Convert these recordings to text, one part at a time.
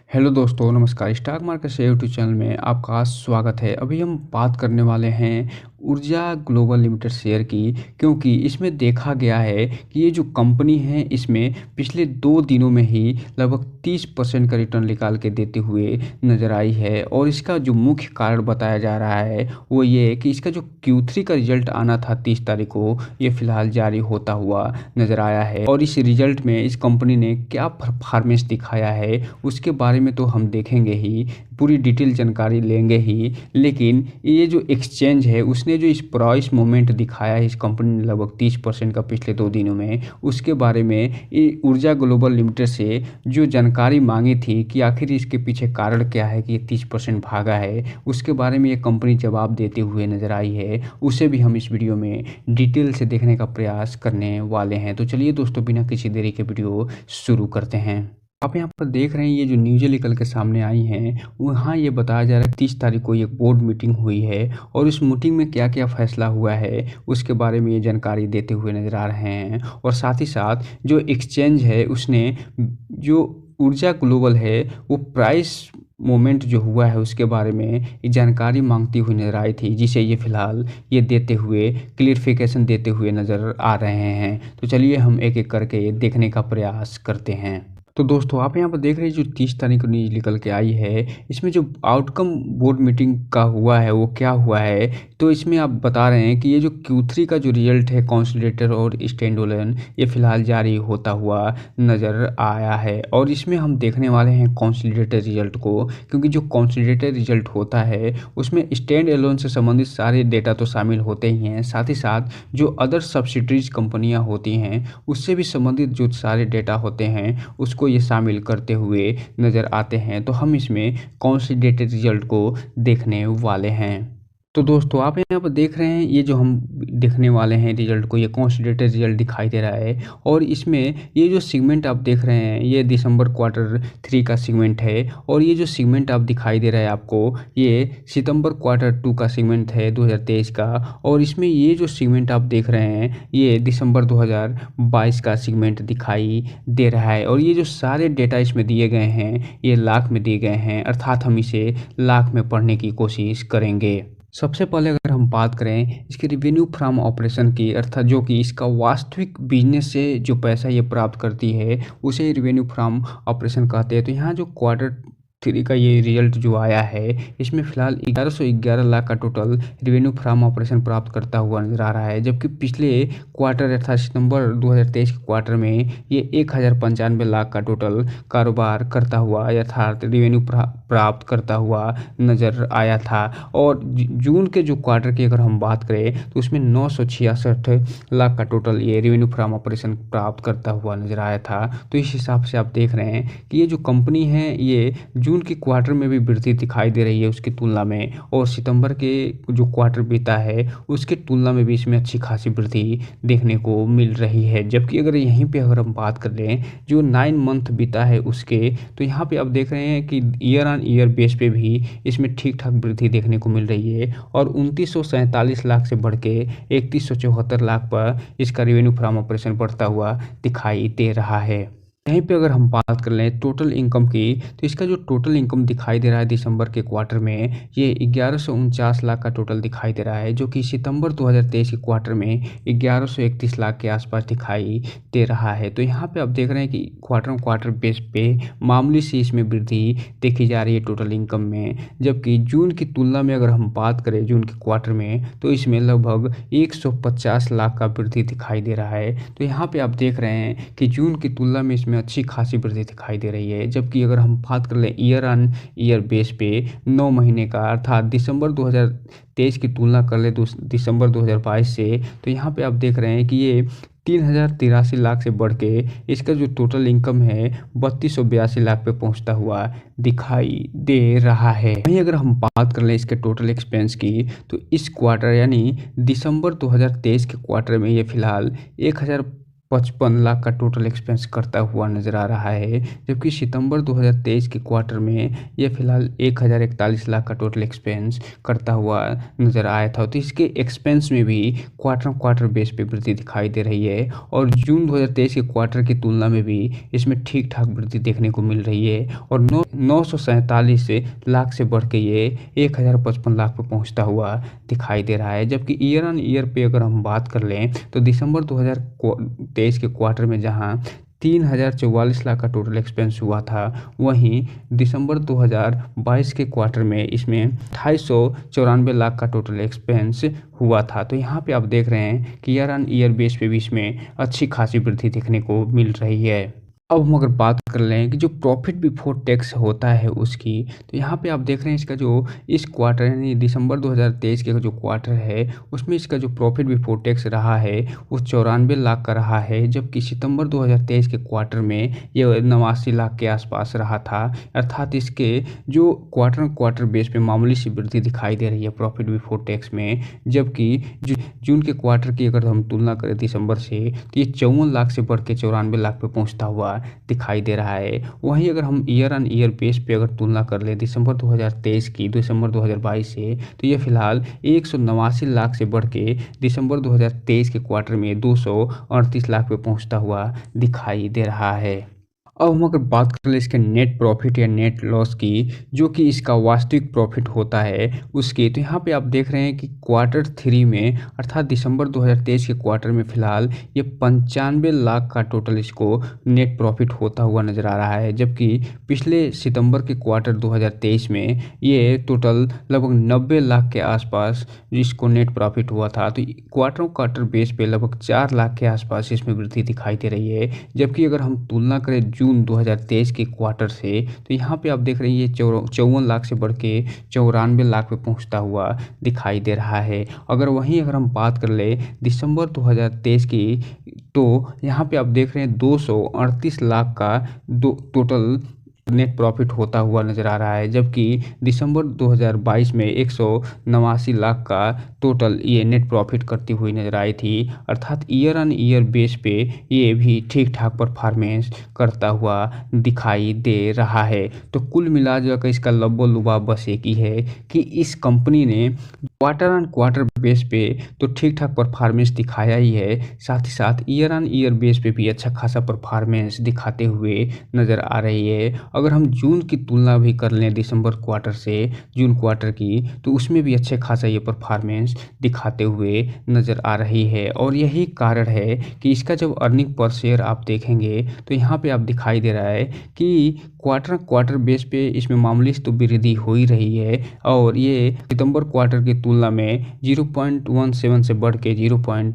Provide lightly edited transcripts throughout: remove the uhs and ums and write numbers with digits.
Hello दोस्तों, नमस्कार। Stock market से यूट्यूब चैनल में आपका स्वागत है। अभी हम बात करने वाले हैं ऊर्जा ग्लोबल लिमिटेड शेयर की, क्योंकि इसमें देखा गया है कि ये जो कंपनी है इसमें पिछले 2 दिनों में ही लगभग 30% का रिटर्न निकाल के देते हुए नज़र आई है। और इसका जो मुख्य कारण बताया जा रहा है वो ये है कि इसका जो Q3 का रिजल्ट आना था 30 तारीख को, ये फिलहाल जारी होता हुआ नज़र आया है। और इस रिजल्ट में इस कंपनी ने क्या परफॉर्मेंस दिखाया है उसके बारे में तो हम देखेंगे ही, पूरी डिटेल जानकारी लेंगे ही। लेकिन ये जो एक्सचेंज है उसने जो इस प्राइस मूवमेंट दिखाया है इस कंपनी ने लगभग 30% का पिछले 2 दिनों में, उसके बारे में ये ऊर्जा ग्लोबल लिमिटेड से जो जानकारी मांगी थी कि आखिर इसके पीछे कारण क्या है कि ये 30% भागा है, उसके बारे में ये कंपनी जवाब देते हुए नज़र आई है। उसे भी हम इस वीडियो में डिटेल से देखने का प्रयास करने वाले हैं। तो चलिए दोस्तों, बिना किसी देरी के वीडियो शुरू करते हैं। आप यहाँ पर देख रहे हैं ये जो न्यूज़ें निकल के सामने आई हैं, वहाँ ये बताया जा रहा है 30 तारीख को एक बोर्ड मीटिंग हुई है और इस मीटिंग में क्या क्या फैसला हुआ है उसके बारे में ये जानकारी देते हुए नज़र आ रहे हैं। और साथ ही साथ जो एक्सचेंज है उसने जो ऊर्जा ग्लोबल है वो प्राइस मोमेंट जो हुआ है उसके बारे में एक जानकारी मांगती हुई नज़र आई थी, जिसे ये फ़िलहाल ये देते हुए क्लियरिफिकेशन देते हुए नज़र आ रहे हैं। तो चलिए हम एक एक करके देखने का प्रयास करते हैं। तो दोस्तों, आप यहाँ पर देख रहे हैं जो 30 तारीख को न्यूज़ निकल के आई है, इसमें जो आउटकम बोर्ड मीटिंग का हुआ है वो क्या हुआ है। तो इसमें आप बता रहे हैं कि ये जो Q3 का जो रिजल्ट है कंसोलिडेटेड और स्टैंडअलोन, ये फिलहाल जारी होता हुआ नज़र आया है। और इसमें हम देखने वाले हैं कंसोलिडेटेड रिजल्ट को, क्योंकि जो कंसोलिडेटेड रिजल्ट होता है उसमें स्टैंड एलोन से संबंधित सारे डेटा तो शामिल होते ही हैं, साथ ही साथ जो अदर सब्सिडरीज कंपनियाँ होती हैं उससे भी संबंधित जो सारे डेटा होते हैं उसको ये शामिल करते हुए नज़र आते हैं। तो हम इसमें कंसोलिडेटेड रिजल्ट को देखने वाले हैं। तो दोस्तों, आप यहाँ पर देख रहे हैं ये जो हम देखने वाले हैं रिजल्ट को, ये कंसोलिडेटेड रिजल्ट दिखाई दे रहा है। और इसमें ये जो सेगमेंट आप देख रहे हैं ये दिसंबर Q3 का सेगमेंट है। और ये जो सेगमेंट आप दिखाई दे रहा है आपको, ये सितंबर Q2 का सेगमेंट है 2023 का। और इसमें ये जो सेगमेंट आप देख रहे हैं ये दिसंबर 2022 का सेगमेंट दिखाई दे रहा है। और ये जो सारे डेटा इसमें दिए गए हैं ये लाख में दिए गए हैं, अर्थात हम इसे लाख में पढ़ने की कोशिश करेंगे। सबसे पहले अगर हम बात करें इसके रिवेन्यू फ्रॉम ऑपरेशन की, अर्थात जो कि इसका वास्तविक बिजनेस से जो पैसा ये प्राप्त करती है उसे रिवेन्यू फ्रॉम ऑपरेशन कहते हैं। तो यहाँ जो Q3 का ये रिजल्ट जो आया है इसमें फ़िलहाल 1111 लाख का टोटल रिवेन्यू फ्रॉम ऑपरेशन प्राप्त करता हुआ नज़र आ रहा है। जबकि पिछले क्वार्टर अर्थात सितंबर 2023 के क्वार्टर में ये 1095 लाख का टोटल कारोबार करता हुआ अर्थात रिवेन्यू प्राप्त करता हुआ नज़र आया था। और जून के जो क्वार्टर की अगर हम बात करें तो उसमें 966 लाख का टोटल ये रिवेन्यू फ्रॉम ऑपरेशन प्राप्त करता हुआ नज़र आया था। तो इस हिसाब से आप देख रहे हैं कि ये जो कंपनी है ये जून के क्वार्टर में भी वृद्धि दिखाई दे रही है उसकी तुलना में, और सितंबर के जो क्वार्टर बीता है उसके तुलना में भी इसमें अच्छी खासी वृद्धि देखने को मिल रही है। जबकि अगर यहीं पे अगर हम बात कर लें जो 9 मंथ बीता है उसके, तो यहाँ पे आप देख रहे हैं कि ईयर ऑन ईयर बेस पे भी इसमें ठीक ठाक वृद्धि देखने को मिल रही है। और 2947 लाख से बढ़ के 3174 लाख पर इसका रेवेन्यू फ्रॉम ऑपरेशन बढ़ता हुआ दिखाई दे रहा है। यहीं पे अगर हम बात कर लें टोटल इनकम की, तो इसका जो टोटल इनकम दिखाई दे रहा है दिसंबर के क्वार्टर में ये 1149 लाख का टोटल दिखाई दे रहा है, जो कि सितंबर 2023 के क्वार्टर में 1131 लाख के आसपास दिखाई दे रहा है। तो यहाँ पे आप देख रहे हैं कि क्वार्टर बेस पे मामूली सी इसमें वृद्धि देखी जा रही है टोटल इनकम में। जबकि जून की तुलना में अगर हम बात करें जून के क्वार्टर में, तो इसमें लगभग 150 लाख का वृद्धि दिखाई दे रहा है। तो यहाँ पे आप देख रहे हैं कि जून की तुलना में इसमें अच्छी खासी वृद्धि दिखाई दे रही है। जबकि अगर हम बात कर लें ईयर ऑन ईयर बेस पे 9 महीने का, अर्थात दिसंबर 2023 की तुलना कर ले दिसंबर 2022 से, तो यहाँ पे आप देख रहे हैं कि ये 3083 लाख से बढ़ के इसका जो टोटल इनकम है 3282 लाख पे पहुंचता हुआ दिखाई दे रहा है। वहीं अगर हम बात कर लें इसके टोटल एक्सपेंस की, तो इस क्वार्टर यानी दिसंबर 2023 के क्वार्टर में ये फिलहाल 55 लाख का टोटल एक्सपेंस करता हुआ नज़र आ रहा है, जबकि सितंबर 2023 के क्वार्टर में ये फिलहाल 1041 लाख का टोटल एक्सपेंस करता हुआ नज़र आया था। तो इसके एक्सपेंस में भी क्वार्टर बेस पे वृद्धि दिखाई दे रही है और जून 2023 के क्वार्टर की तुलना में भी इसमें ठीक-ठाक वृद्धि देखने को मिल रही है और 947 लाख से बढ़ के ये 1055 लाख पे पहुँचता हुआ दिखाई दे रहा है। जबकि ईयर ऑन ईयर पे अगर हम बात कर लें तो दिसंबर 2023 के क्वार्टर में जहाँ 3044 लाख का टोटल एक्सपेंस हुआ था, वहीं दिसंबर 2022 के क्वार्टर में इसमें 2894 लाख का टोटल एक्सपेंस हुआ था। तो यहाँ पे आप देख रहे हैं कि ईयर ऑन ईयर बेस पे भी इसमें अच्छी खासी वृद्धि देखने को मिल रही है। अब हम अगर बात कर लें कि जो प्रॉफिट बिफोर टैक्स होता है उसकी, तो यहाँ पे आप देख रहे हैं इसका जो इस क्वार्टर यानी दिसंबर 2023 के जो क्वार्टर है उसमें इसका जो प्रॉफिट बिफोर टैक्स रहा है वो 94 लाख का रहा है, जबकि सितंबर 2023 के क्वार्टर में ये 89 लाख के आसपास रहा था। अर्थात इसके जो क्वार्टर बेस पे मामूली सी वृद्धि दिखाई दे रही है प्रॉफिट बिफोर टैक्स में, जबकि जून के क्वार्टर की अगर हम तुलना करें दिसंबर से तो ये 54 लाख से बढ़ के 94 लाख पे पहुँचता हुआ दिखाई दे रहा है। वहीं अगर हम ईयर ऑन ईयर बेस पे अगर तुलना कर ले दिसंबर 2023 की दिसंबर 2022 से, तो ये फिलहाल 189 लाख से बढ़ के दिसंबर 2023 के क्वार्टर में 238 लाख पे पहुंचता हुआ दिखाई दे रहा है। अब हम अगर बात कर ले इसके नेट प्रॉफिट या नेट लॉस की, जो कि इसका वास्तविक प्रॉफिट होता है उसकी, तो यहाँ पे आप देख रहे हैं कि क्वार्टर 3 में अर्थात दिसंबर 2023 के क्वार्टर में फ़िलहाल ये 95 लाख का टोटल इसको नेट प्रॉफिट होता हुआ नज़र आ रहा है, जबकि पिछले सितंबर के क्वार्टर 2023 में ये टोटल लगभग 90 लाख के आसपास इसको नेट प्रॉफिट हुआ था। तो क्वार्टर बेस पे लगभग 4 लाख के आसपास इसमें वृद्धि दिखाई दे रही है। जबकि अगर हम तुलना करें जून 2023 के क्वार्टर से, तो यहाँ पे आप देख रहे हैं ये 54 लाख से बढ़ के 94 लाख पे पहुँचता हुआ दिखाई दे रहा है। अगर हम बात कर ले दिसंबर 2023 की, तो यहाँ पे आप देख रहे हैं 238 लाख का टोटल नेट प्रॉफिट होता हुआ नज़र आ रहा है, जबकि दिसंबर 2022 में 189 लाख का टोटल ये नेट प्रॉफिट करती हुई नज़र आई थी। अर्थात ईयर ऑन ईयर बेस पे ये भी ठीक ठाक परफॉर्मेंस करता हुआ दिखाई दे रहा है। तो कुल मिला कर इसका लबो-लुबाब बस एक ही है कि इस कंपनी ने क्वार्टर ऑन क्वार्टर बेस पे तो ठीक ठाक परफॉर्मेंस दिखाया ही है, साथ ही साथ ईयर ऑन ईयर बेस पे भी अच्छा खासा परफॉर्मेंस दिखाते हुए नज़र आ रही है। अगर हम जून की तुलना भी कर लें दिसंबर क्वार्टर से जून क्वार्टर की, तो उसमें भी अच्छे खासा ये परफॉर्मेंस दिखाते हुए नज़र आ रही है और यही कारण है कि इसका जब अर्निंग पर शेयर आप देखेंगे तो यहाँ पे आप दिखाई दे रहा है कि क्वार्टर बेस पे इसमें मामूली तो वृद्धि हो ही रही है और ये सितंबर क्वार्टर की तुलना में 0.17 से बढ़ के 0.18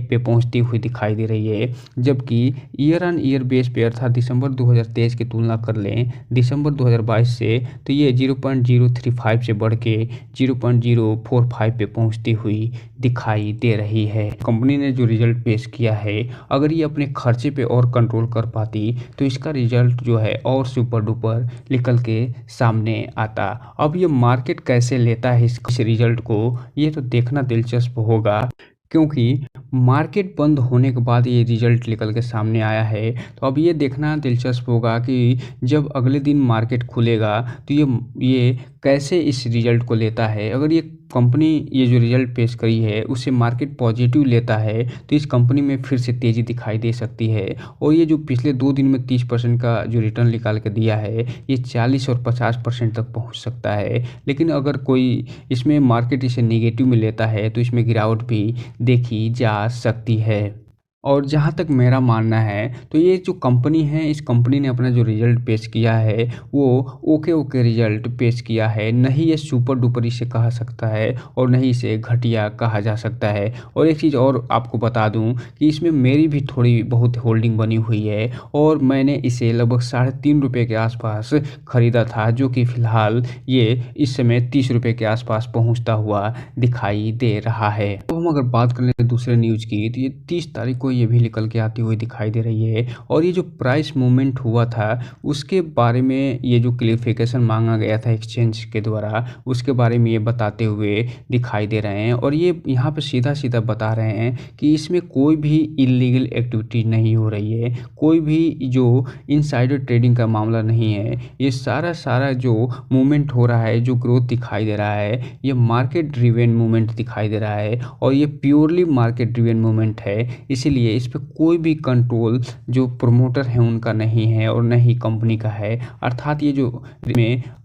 पे पहुंचती हुई दिखाई दे रही है। जबकि ईयर ऑन ईयर बेस पे अर्थात दिसंबर 2023 की तुलना कर लें दिसंबर 2022 से, तो ये 0.035 से बढ़ के 0.045 पे पहुंचती हुई दिखाई दे रही है। कंपनी ने जो रिजल्ट पेश किया है, अगर ये अपने खर्चे पे और कंट्रोल कर पाती तो इसका रिजल्ट जो है और सुपर डुपर निकल के सामने आता। अब ये मार्केट कैसे लेता है इस रिजल्ट को, ये तो देखना दिलचस्प होगा, क्योंकि मार्केट बंद होने के बाद ये रिजल्ट निकल के सामने आया है। तो अब ये देखना दिलचस्प होगा कि जब अगले दिन मार्केट खुलेगा तो ये कैसे इस रिजल्ट को लेता है। अगर ये कंपनी ये जो रिजल्ट पेश करी है उसे मार्केट पॉजिटिव लेता है तो इस कंपनी में फिर से तेज़ी दिखाई दे सकती है और ये जो पिछले 2 दिन में 30% का जो रिटर्न निकाल के दिया है, ये 40 और 50% तक पहुंच सकता है। लेकिन अगर कोई इसमें मार्केट इसे नेगेटिव में लेता है तो इसमें गिरावट भी देखी जा सकती है। और जहाँ तक मेरा मानना है तो ये जो कंपनी है, इस कंपनी ने अपना जो रिजल्ट पेश किया है वो ओके रिजल्ट पेश किया है। नहीं ये सुपर डुपर इसे कहा सकता है और नहीं इसे घटिया कहा जा सकता है। और एक चीज़ और आपको बता दूं कि इसमें मेरी भी थोड़ी बहुत होल्डिंग बनी हुई है और मैंने इसे लगभग 3.5 रुपये के आसपास ख़रीदा था, जो कि फ़िलहाल ये इस समय 30 रुपये के आसपास पहुँचता हुआ दिखाई दे रहा है। तो हम अगर बात कर लें दूसरे न्यूज़ की, तो ये 30 तारीख को ये भी निकल के आती हुई दिखाई दे रही है। और ये जो प्राइस मूवमेंट हुआ था उसके बारे में ये जो क्लेरिफिकेशन मांगा गया था एक्सचेंज के द्वारा, उसके बारे में ये बताते हुए दिखाई दे रहे हैं। और ये यहाँ पे सीधा-सीधा बता रहे हैं कि इसमें कोई भी इल्लीगल एक्टिविटी नहीं हो रही है, कोई भी जो इनसाइडर ट्रेडिंग का मामला नहीं है। ये सारा जो मूवमेंट हो रहा है, जो ग्रोथ दिखाई दे रहा है, ये मार्केट ड्रिवन मूवमेंट दिखाई दे रहा है और ये प्योरली मार्केट ड्रिवन मूवमेंट है। इसीलिए इस पे कोई भी कंट्रोल जो प्रोमोटर है उनका नहीं है और न ही कंपनी का है। अर्थात ये जो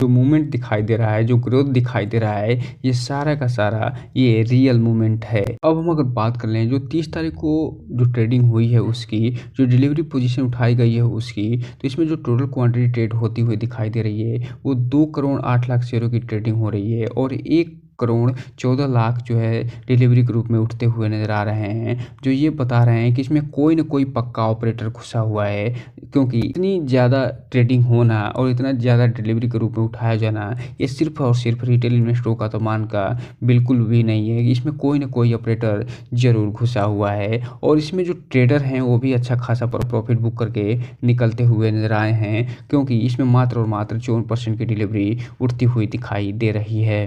मूवमेंट दिखाई दे रहा है, जो ग्रोथ दिखाई दे रहा है, ये सारा का सारा ये रियल मूवमेंट है। अब हम अगर बात कर लें जो 30 तारीख को जो ट्रेडिंग हुई है उसकी, जो डिलीवरी पोजीशन उठाई गई है उसकी, तो इसमें जो टोटल क्वांटिटी ट्रेड होती हुई दिखाई दे रही है वो 2 करोड़ 8 लाख शेयरों की ट्रेडिंग हो रही है और 1 करोड़ 14 लाख जो है डिलीवरी के रूप में उठते हुए नज़र आ रहे हैं। जो ये बता रहे हैं कि इसमें कोई न कोई पक्का ऑपरेटर घुसा हुआ है, क्योंकि इतनी ज़्यादा ट्रेडिंग होना और इतना ज़्यादा डिलीवरी के रूप में उठाया जाना ये सिर्फ और सिर्फ रिटेल इन्वेस्टरों का तो मान का बिल्कुल भी नहीं है। इसमें कोई न कोई ऑपरेटर ज़रूर घुसा हुआ है और इसमें जो ट्रेडर हैं वो भी अच्छा खासा प्रॉफिट बुक करके निकलते हुए नज़र आए हैं, क्योंकि इसमें मात्र और मात्र 54% की डिलीवरी उठती हुई दिखाई दे रही है।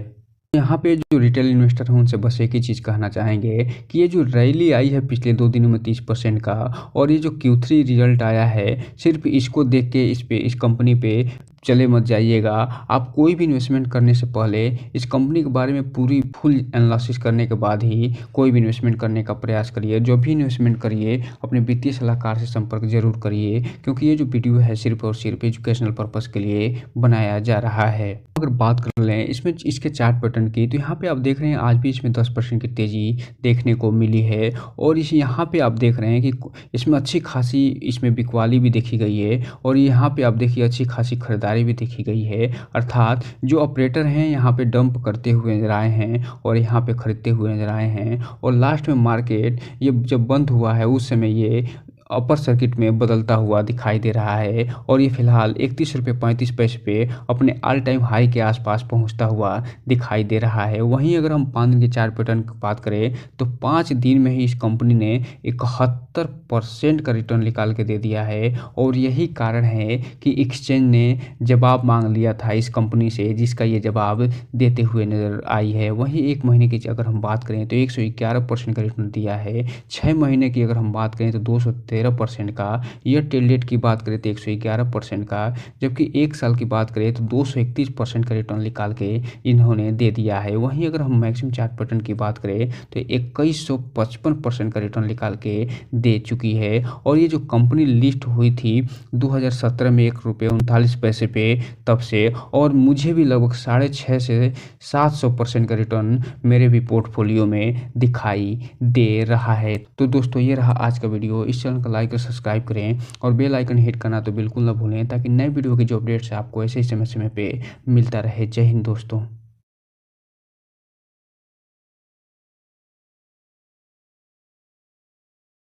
यहाँ पे जो रिटेल इन्वेस्टर हैं उनसे बस एक ही चीज़ कहना चाहेंगे कि ये जो रैली आई है पिछले 2 दिनों में 30% का, और ये जो Q3 रिजल्ट आया है, सिर्फ इसको देख के इस कंपनी पे चले मत जाइएगा। आप कोई भी इन्वेस्टमेंट करने से पहले इस कंपनी के बारे में पूरी फुल एनालिसिस करने के बाद ही कोई भी इन्वेस्टमेंट करने का प्रयास करिए। जो भी इन्वेस्टमेंट करिए अपने वित्तीय सलाहकार से संपर्क जरूर करिए, क्योंकि ये जो वीडियो है सिर्फ और सिर्फ एजुकेशनल पर्पज़ के लिए बनाया जा रहा है। अगर बात कर लें इसमें इसके चार्ट पैटर्न की, तो यहाँ पे आप देख रहे हैं आज भी इसमें 10% की तेज़ी देखने को मिली है और इस यहाँ पे आप देख रहे हैं कि इसमें अच्छी खासी इसमें बिकवाली भी देखी गई है और यहाँ पे आप देखिए अच्छी खासी खरीदारी भी देखी गई है। अर्थात जो ऑपरेटर हैं यहाँ पे डंप करते हुए नजर आए हैं और यहाँ पे खरीदते हुए नजर आए हैं और लास्ट में मार्केट ये जब बंद हुआ है उस समय ये अपर सर्किट में बदलता हुआ दिखाई दे रहा है और ये फिलहाल 31 रुपये 35 पैसे पे अपने ऑल टाइम हाई के आसपास पहुंचता हुआ दिखाई दे रहा है। वहीं अगर हम 5 दिन के चार्ट पैटर्न की बात करें तो 5 दिन में ही इस कंपनी ने 71% का रिटर्न निकाल के दे दिया है और यही कारण है कि एक्सचेंज ने जवाब मांग लिया था इस कंपनी से, जिसका ये जवाब देते हुए नज़र आई है। वहीं 1 महीने की अगर हम बात करें तो 111% का रिटर्न दिया है। 6 महीने की अगर हम बात करें तो 213% का, ईयर टिल डेट की बात करें तो 111% का, जबकि 1 साल की बात करें तो 231% का रिटर्न निकाल के इन्होंने दे दिया है। वहीं अगर हम मैक्सिमम चार्ट पैटर्न की बात करें तो 2155% का रिटर्न निकाल के दे चुकी है और ये जो कंपनी लिस्ट हुई थी 2017 में ₹1.39 पे तब से, और मुझे भी लगभग 650 से 700% का रिटर्न मेरे भी पोर्टफोलियो में दिखाई दे रहा है। तो दोस्तों ये रहा आज का वीडियो। इस चैनल को लाइक और सब्सक्राइब करें और बेल आइकन हिट करना तो बिल्कुल ना भूलें, ताकि नए वीडियो की जो अपडेट्स है आपको ऐसे ही समय समय पे मिलता रहे। जय हिंद दोस्तों।